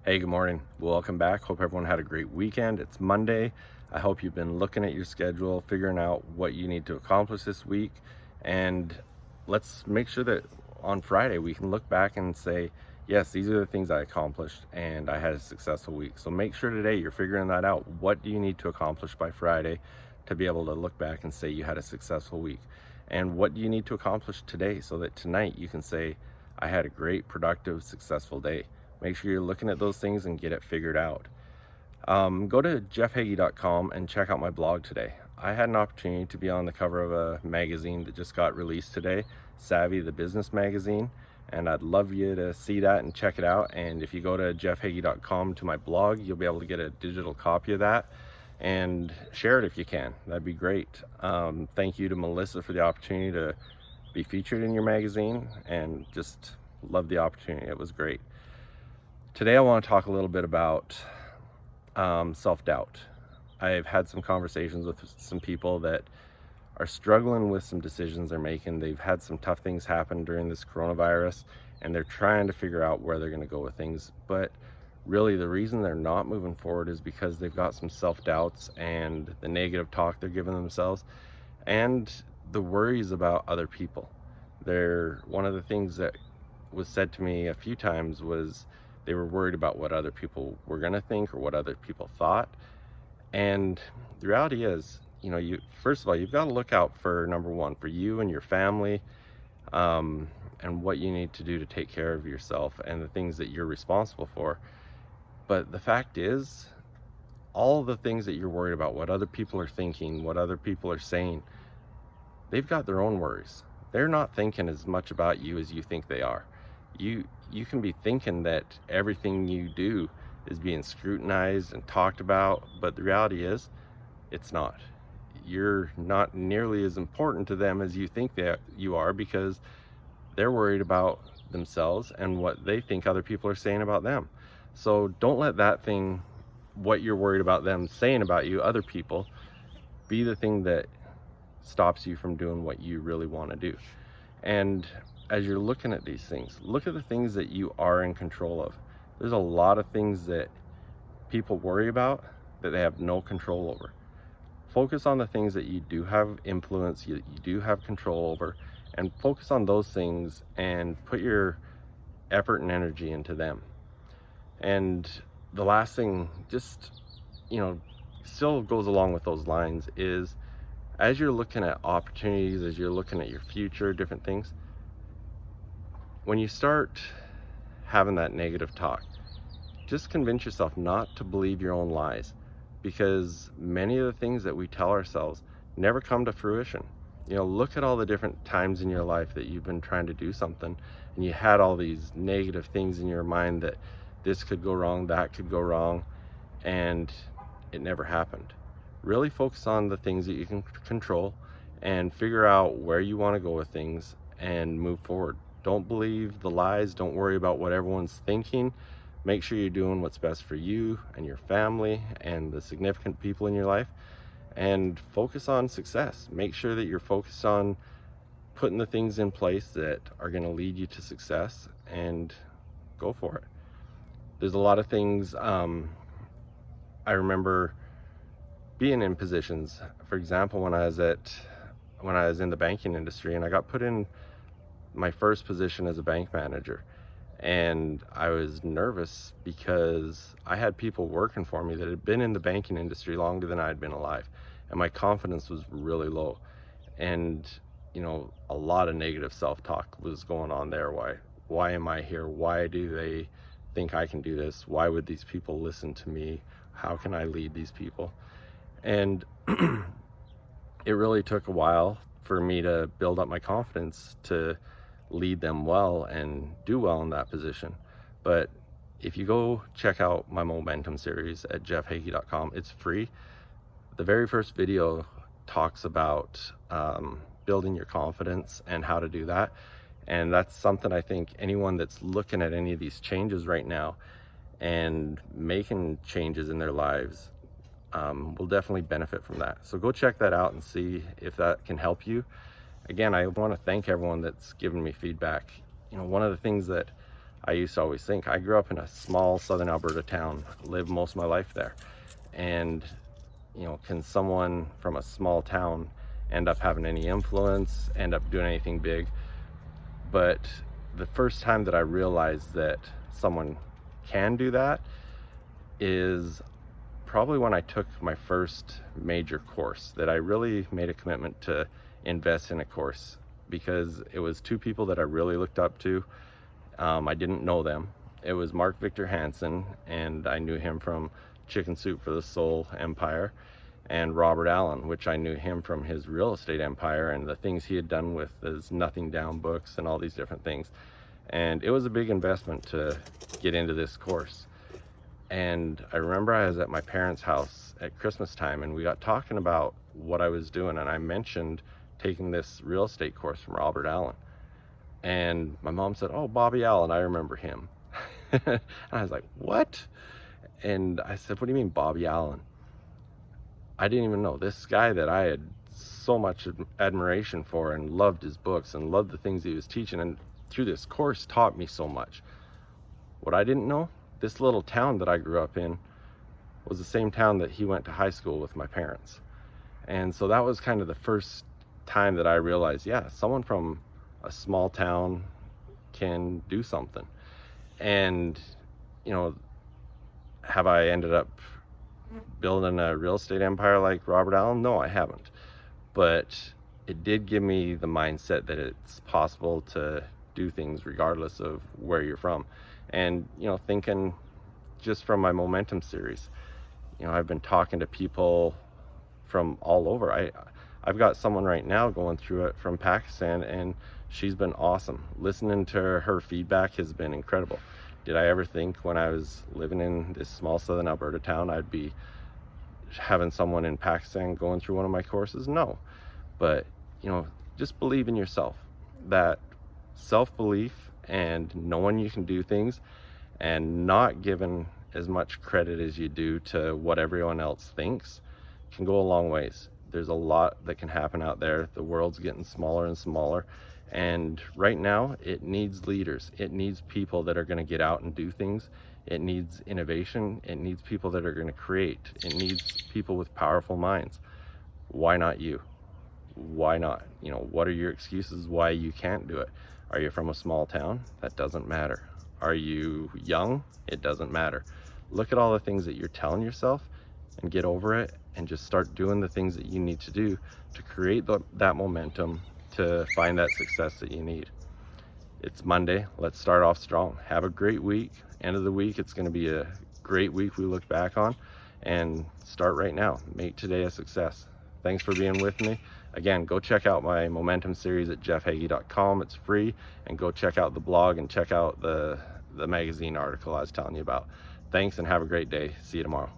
Hey, good morning. Welcome back. Hope everyone had a great weekend. It's Monday. I hope you've been looking at your schedule, figuring out what you need to accomplish this week. And let's make sure that on Friday we can look back and say, yes, these are the things I accomplished and I had a successful week. So make sure today you're figuring that out. What do you need to accomplish by Friday to be able to look back and say you had a successful week? And what do you need to accomplish today so that tonight you can say, I had a great, productive, successful day? Make sure you're looking at those things and get it figured out. Go to jeffhagee.com and check out my blog today. I had an opportunity to be on the cover of a magazine that just got released today, Savvy the Business Magazine, and I'd love you to see that and check it out. And if you go to jeffhagee.com to my blog, you'll be able to get a digital copy of that and share it if you can. That'd be great. Thank you to Melissa for the opportunity to be featured in your magazine, and just love the opportunity. It was great. Today I want to talk a little bit about self-doubt. I've had some conversations with some people that are struggling with some decisions they're making. They've had some tough things happen during this coronavirus, and they're trying to figure out where they're going to go with things. But really the reason they're not moving forward is because they've got some self-doubts and the negative talk they're giving themselves and the worries about other people. One of the things that was said to me a few times was they were worried about what other people were going to think or what other people thought. And the reality is, you first of all, you've got to look out for, number one, for you and your family, and what you need to do to take care of yourself and the things that you're responsible for. But the fact is, all the things that you're worried about, what other people are thinking, what other people are saying, they've got their own worries. They're not thinking as much about you as you think they are. You can be thinking that everything you do is being scrutinized and talked about, but the reality is it's not. You're not nearly as important to them as you think that you are, because they're worried about themselves and what they think other people are saying about them. So don't let that thing, what you're worried about them saying about you, other people, be the thing that stops you from doing what you really want to do. And as you're looking at these things, look at the things that you are in control of. There's a lot of things that people worry about that they have no control over. Focus on the things that you do have influence, you do have control over, and focus on those things and put your effort and energy into them. And the last thing, just, still goes along with those lines, is as you're looking at opportunities, as you're looking at your future, different things, when you start having that negative talk, just convince yourself not to believe your own lies, because many of the things that we tell ourselves never come to fruition. Look at all the different times in your life that you've been trying to do something and you had all these negative things in your mind that this could go wrong, that could go wrong, and it never happened. Really focus on the things that you can control and figure out where you want to go with things and move forward. Don't believe the lies. Don't worry about what everyone's thinking. Make sure you're doing what's best for you and your family and the significant people in your life, and focus on success. Make sure that you're focused on putting the things in place that are going to lead you to success, and go for it. There's a lot of things. I remember being in positions, for example, when I was in the banking industry, and I got put in my first position as a bank manager, and I was nervous because I had people working for me that had been in the banking industry longer than I had been alive, and my confidence was really low. And a lot of negative self-talk was going on there. Why am I here? Why do they think I can do this? Why would these people listen to me? How can I lead these people? And it really took a while for me to build up my confidence to lead them well and do well in that position. But if you go check out my momentum series at jeffhagee.com, it's free. The very first video talks about building your confidence and how to do that. And that's something I think anyone that's looking at any of these changes right now and making changes in their lives will definitely benefit from that. So go check that out and see if that can help you. Again, I want to thank everyone that's given me feedback. One of the things that I used to always think, I grew up in a small southern Alberta town, lived most of my life there. And, can someone from a small town end up having any influence, end up doing anything big? But the first time that I realized that someone can do that is probably when I took my first major course, that I really made a commitment to invest in a course, because it was two people that I really looked up to. I didn't know them. It was Mark Victor Hansen, and I knew him from Chicken Soup for the Soul Empire, and Robert Allen, which I knew him from his real estate empire and the things he had done with his Nothing Down books and all these different things. And it was a big investment to get into this course. And I remember I was at my parents' house at Christmas time, and we got talking about what I was doing, and I mentioned taking this real estate course from Robert Allen. And my mom said, "Oh, Bobby Allen, I remember him." And I was like, "What?" And I said, "What do you mean, Bobby Allen?" I didn't even know this guy that I had so much admiration for and loved his books and loved the things he was teaching, and through this course taught me so much. What I didn't know, this little town that I grew up in was the same town that he went to high school with my parents. And so that was kind of the first time that I realized, yeah, someone from a small town can do something. And, have I ended up building a real estate empire like Robert Allen? No, I haven't. But it did give me the mindset that it's possible to do things regardless of where you're from. And, thinking just from my Momentum series, I've been talking to people from all over. I've got someone right now going through it from Pakistan, and she's been awesome. Listening to her feedback has been incredible. Did I ever think when I was living in this small southern Alberta town I'd be having someone in Pakistan going through one of my courses? No. But, just believe in yourself. That self-belief and knowing you can do things and not giving as much credit as you do to what everyone else thinks can go a long ways. There's a lot that can happen out there. The world's getting smaller and smaller. And right now, it needs leaders. It needs people that are going to get out and do things. It needs innovation. It needs people that are going to create. It needs people with powerful minds. Why not you? Why not? What are your excuses why you can't do it? Are you from a small town? That doesn't matter. Are you young? It doesn't matter. Look at all the things that you're telling yourself and get over it, and just start doing the things that you need to do to create that momentum to find that success that you need. It's Monday. Let's start off strong. Have a great week. End of the week, it's going to be a great week we look back on, and start right now. Make today a success. Thanks for being with me. Again, go check out my Momentum series at jeffhagee.com. It's free. And go check out the blog and check out the magazine article I was telling you about. Thanks, and have a great day. See you tomorrow.